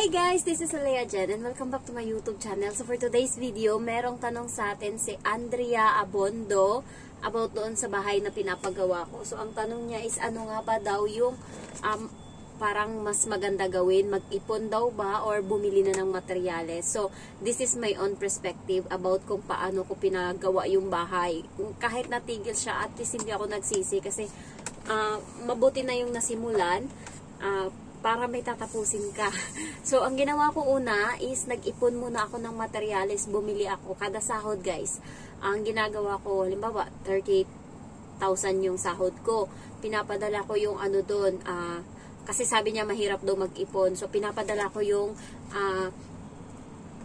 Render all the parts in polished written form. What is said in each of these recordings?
Hey guys, this is Alea Jen and welcome back to my YouTube channel. So for today's video, merong tanong sa atin si Andrea Abondo about doon sa bahay na pinapagawa ko. So ang tanong niya is ano nga ba daw yung parang mas maganda gawin, mag-ipon daw ba or bumili na ng materyales. So this is my own perspective about kung paano ko pinagawa yung bahay. Kahit natigil siya, at least hindi ako nagsisi kasi mabuti na yung nasimulan. Para may tatapusin ka. So, ang ginawa ko una is nag-ipon muna ako ng materyales, bumili ako. Kada sahod, guys. Ang ginagawa ko, halimbawa, 38,000 yung sahod ko. Pinapadala ko yung ano doon, kasi sabi niya mahirap daw mag-ipon. So, pinapadala ko yung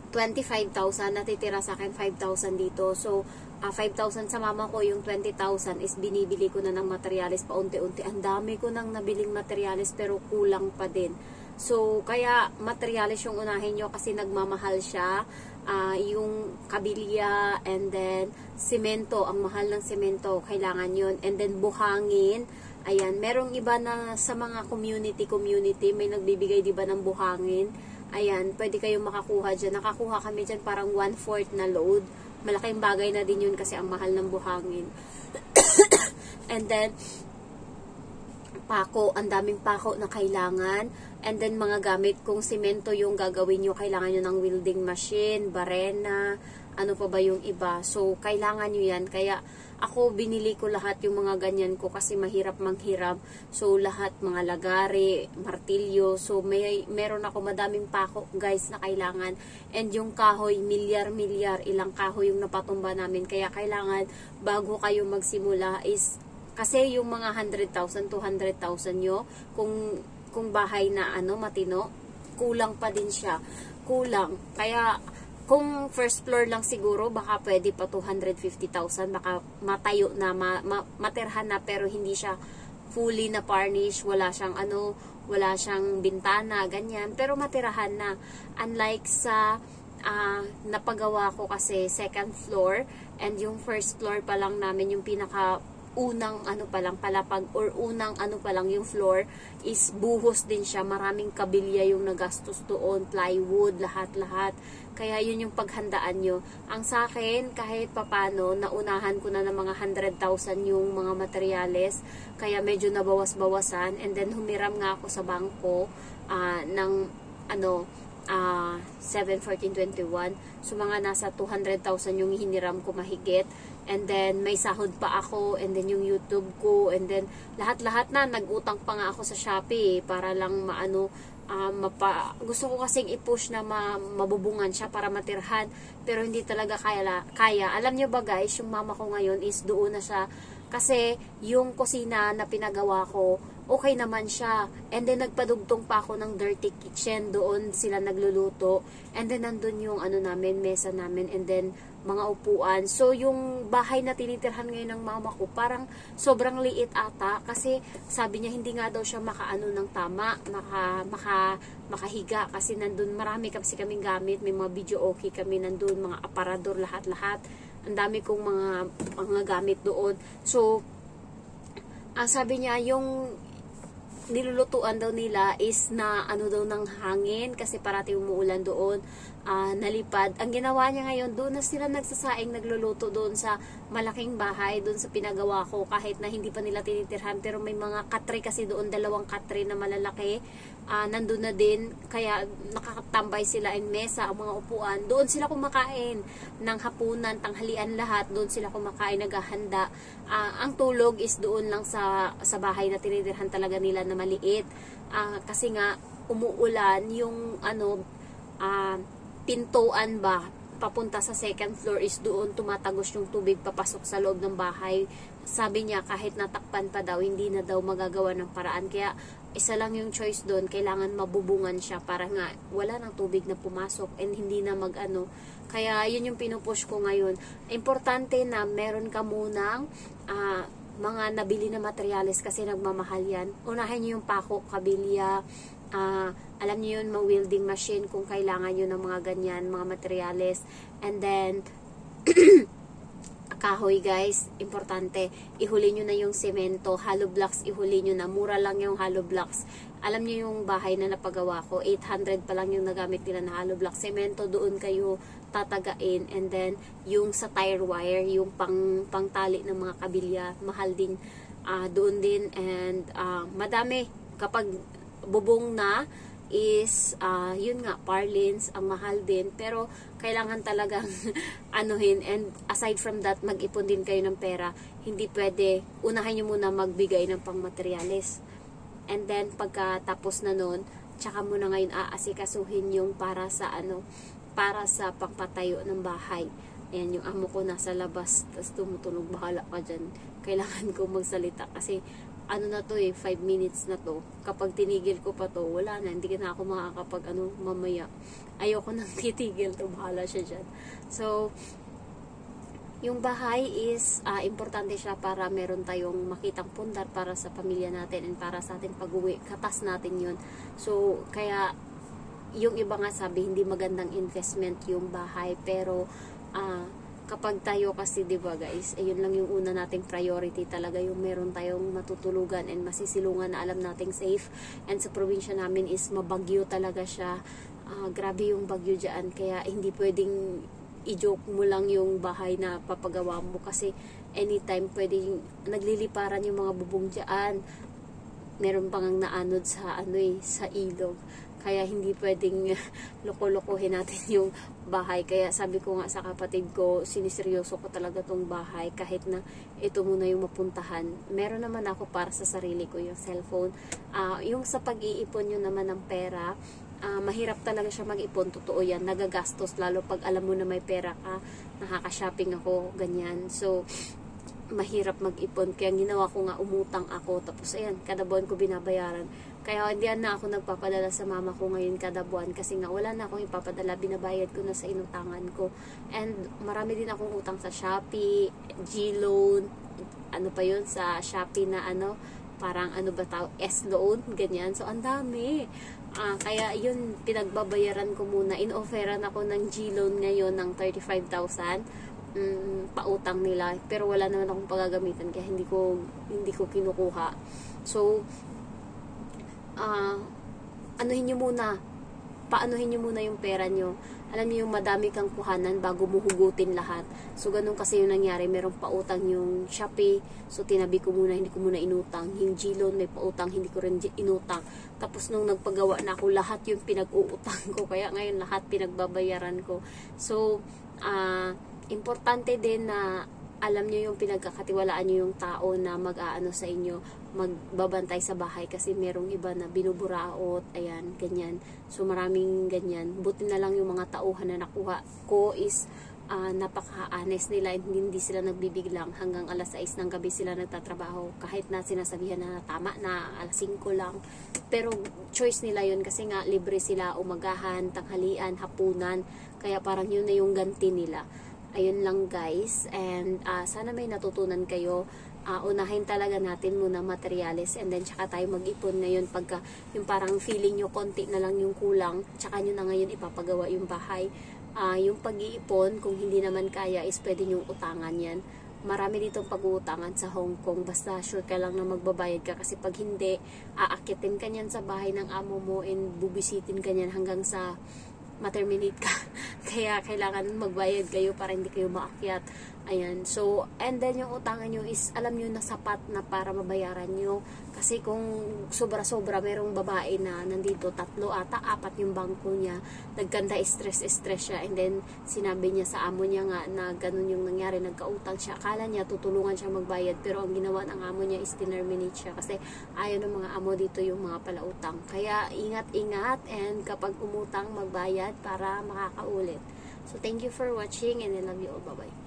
25,000, natitira sa akin 5,000 dito. So, 5,000 sa mama ko, yung 20,000 is binibili ko na ng materyales paunti-unti. Ang dami ko nang nabiling materyales pero kulang pa din. So, kaya materyales yung unahin nyo kasi nagmamahal siya. Yung kabilya and then semento, ang mahal ng semento, kailangan yun. And then buhangin. Ayan, merong iba na sa mga community, may nagbibigay diba ng buhangin. Ayan, pwede kayong makakuha dyan. Nakakuha kami dyan parang 1/4 na load. Malaking bagay na din yun kasi ang mahal ng buhangin. And then, pako, ang daming pako na kailangan. And then, mga gamit, kung simento yung gagawin nyo, kailangan nyo ng welding machine, barena, ano pa ba yung iba. So, kailangan nyo yan. Kaya, ako, binili ko lahat yung mga ganyan ko kasi mahirap manghiram. So, lahat, mga lagari, martilyo. So, meron ako madaming pako, guys, na kailangan. And yung kahoy, milyar-milyar, ilang kahoy yung napatumba namin. Kaya, kailangan, bago kayo magsimula is, kasi yung mga 100,000, 200,000 nyo, kung bahay na matino, kulang pa din siya. Kulang. Kaya, kung first floor lang siguro, baka pwede pa 250,000. Baka matayo na, materhan na, pero hindi siya fully na furnish. Wala siyang wala siyang bintana, ganyan. Pero matirahan na. Unlike sa napagawa ko kasi second floor, and yung first floor pa lang namin, yung pinaka unang palapag or unang yung floor is buhos din siya. Maraming kabilya yung nagastos doon, plywood, lahat-lahat. Kaya yun yung paghandaan nyo. Ang sa akin, kahit papano, naunahan ko na ng mga 100,000 yung mga materyales. Kaya medyo nabawas-bawasan. And then humiram nga ako sa bangko ng 7/14/21. So mga nasa 200,000 yung hiniram ko mahigit. And then may sahod pa ako, and then yung YouTube ko, and then lahat-lahat na, nag-utang pa nga ako sa Shopee para lang gusto ko kasing i-push na mabubungan siya para matirhan, pero hindi talaga kaya. Alam nyo ba guys, yung mama ko ngayon is doon na siya, kasi yung kusina na pinagawa ko, okay naman siya. And then, nagpadugtong pa ako ng dirty kitchen. Doon sila nagluluto. And then, nandun yung namin, mesa namin. And then, mga upuan. So, yung bahay na tinitirhan ngayon ng mama ko, parang sobrang liit ata. Kasi, sabi niya, hindi nga daw siya makaano ng tama. Makahiga. Kasi nandun, marami kasi kaming gamit. May mga video okay kami nandun. Mga aparador, lahat-lahat. Ang dami kong mga gamit doon. So, sabi niya, yung nilulutuan daw nila is na daw ng hangin kasi parati umuulan doon, nalipad. Ang ginawa niya ngayon, doon na sila nagsasaing, nagluluto doon sa malaking bahay, doon sa pinagawa ko, kahit na hindi pa nila tinitirhan, pero may mga katre kasi doon, 2 katre na malalaki, nandun na din, kaya nakakatambay sila ang mesa, ang mga upuan, doon sila kumakain ng hapunan, tanghalian, lahat, doon sila kumakain, naghahanda. Ang tulog is doon lang sa bahay na tinitirhan talaga nila na maliit, kasi nga umuulan, yung pintuan ba papunta sa second floor is doon tumatagos yung tubig papasok sa loob ng bahay. Sabi niya kahit natakpan pa daw, hindi na daw magagawa ng paraan. Kaya isa lang yung choice doon, kailangan mabubungan siya para nga wala ng tubig na pumasok and hindi na kaya yun yung pinupush ko ngayon. Importante na meron ka munang mga nabili na materyales kasi nagmamahal yan. Unahin nyo yung pako, kabilya, alam niyo yun, mga welding machine kung kailangan nyo ng mga ganyan, mga materyales. And then, kahoy guys, importante, ihuli nyo na yung semento, hollow blocks, ihuli nyo na, mura lang yung hollow blocks. alam niyo yung bahay na napagawa ko, 800 pa lang yung nagamit nila na hollow block. Semento, doon kayo tatagain. And then, yung sa tire wire, yung pangtali ng mga kabilya, mahal din doon din. And madami, kapag bubong na, is yun nga, parlins, ang mahal din, pero kailangan talagang anuhin. And aside from that, mag-ipon din kayo ng pera. Hindi pwede, unahin nyo muna magbigay ng pangmaterialis, and then pagkatapos na nun, tsaka mo na ngayon aasikasuhin yung para sa para sa pangpatayo ng bahay. Ayan, yung amo ko nasa labas, tapos tumutulog, bahala ka dyan, kailangan ko magsalita kasi na to 5 minutes na to. Kapag tinigil ko pa to, wala na, hindi na ako makakapag mamaya. Ayoko nang titigil to, bahala siya dyan. So, yung bahay is importante siya para meron tayong makitang pundar para sa pamilya natin and para sa ating pag-uwi. Katas natin yun. So, kaya yung iba nga sabi, hindi magandang investment yung bahay. Pero, kapag tayo kasi, diba guys, ayun lang yung una nating priority talaga, yung meron tayong matutulugan and masisilungan na alam nating safe. And sa probinsya namin is mabagyo talaga siya. Grabe yung bagyo dyan, kaya hindi pwedeng i-joke mo lang yung bahay na papagawa mo kasi anytime pwedeng nagliliparan yung mga bubong dyan. Meron pang naanod sa sa ilog. Kaya hindi pwedeng loko-lokohin natin yung bahay. Kaya sabi ko nga sa kapatid ko, siniseryoso ko talaga tong bahay kahit na ito muna yung mapuntahan. Meron naman ako para sa sarili ko yung cellphone. Yung sa pag-iipon nyo naman ng pera, mahirap talaga siya mag-ipon, totoo yan, nagagastos, lalo pag alam mo na may pera ka, nakaka-shopping ako, ganyan. So, mahirap mag-ipon, kaya ginawa ko nga, umutang ako, tapos ayan, kada buwan ko binabayaran. Kaya hindi na ako nagpapadala sa mama ko ngayon kada buwan, kasi nga wala na akong ipapadala, binabayad ko na sa inutangan ko. And marami din akong utang sa Shopee, G-Loan, pa yun, sa Shopee na parang S-Loan, ganyan. So, ang dami. Kaya yun, pinagbabayaran ko muna. In-offeran ako ng G-Loan ngayon ng 35,000 pautang nila. Pero wala naman akong pagagamitan kaya hindi ko kinukuha. So, anuhin nyo muna. Paanuhin nyo muna yung pera nyo. Alam niyo yung madami kang kuhanan bago mo hugutin lahat. So, ganun kasi yung nangyari. Merong pautang yung Shopee. So, tinabi ko muna, hindi ko muna inutang. Yung G-Loan may pautang, hindi ko rin inutang. Tapos, nung nagpagawa na ako, lahat yung pinag-uutang ko. Kaya ngayon, lahat pinagbabayaran ko. So, importante din na alam nyo yung pinagkakatiwalaan nyo yung tao na mag-aano sa inyo, magbabantay sa bahay kasi merong iba na binuburaot, ayan, ganyan. So, maraming ganyan. Buti na lang yung mga tauhan na nakuha ko is napaka-honest nila, hindi sila nagbibiglang hanggang alas 6 ng gabi sila nagtatrabaho kahit na sinasabihan na tama na alas 5 lang. Pero choice nila yun kasi nga libre sila umagahan, tanghalian, hapunan, kaya parang yun na yung ganti nila. Ayun lang guys, and sana may natutunan kayo. Unahin talaga natin muna materials and then tsaka tayo mag-ipon ngayon pagka yung parang feeling nyo konti na lang yung kulang, tsaka nyo na ngayon ipapagawa yung bahay. Yung pag-iipon, kung hindi naman kaya is pwede nyong utangan yan. Marami ditong pag-uutangan sa Hong Kong, basta sure ka lang na magbabayad ka kasi pag hindi, aakitin ka nyan sa bahay ng amo mo and bubisitin ka nyan hanggang sa ma-terminate ka. Kaya kailangan magbayad kayo para hindi kayo maakyat. Ayan. So, and then yung utangan nyo is, alam nyo na sapat na para mabayaran nyo. Kasi kung sobra-sobra, merong babae na nandito, 3 ata, 4 yung bangko niya. Nagkanda, stress siya. And then, sinabi niya sa amo niya nga na ganun yung nangyari, nagkautang siya. Akala niya, tutulungan siya magbayad. Pero ang ginawa ng amo niya is terminate siya. Kasi ayaw ng mga amo dito yung mga palautang. Kaya, ingat-ingat. And kapag umutang, magbayad para makakaulit. So, thank you for watching and I love you all. Bye-bye.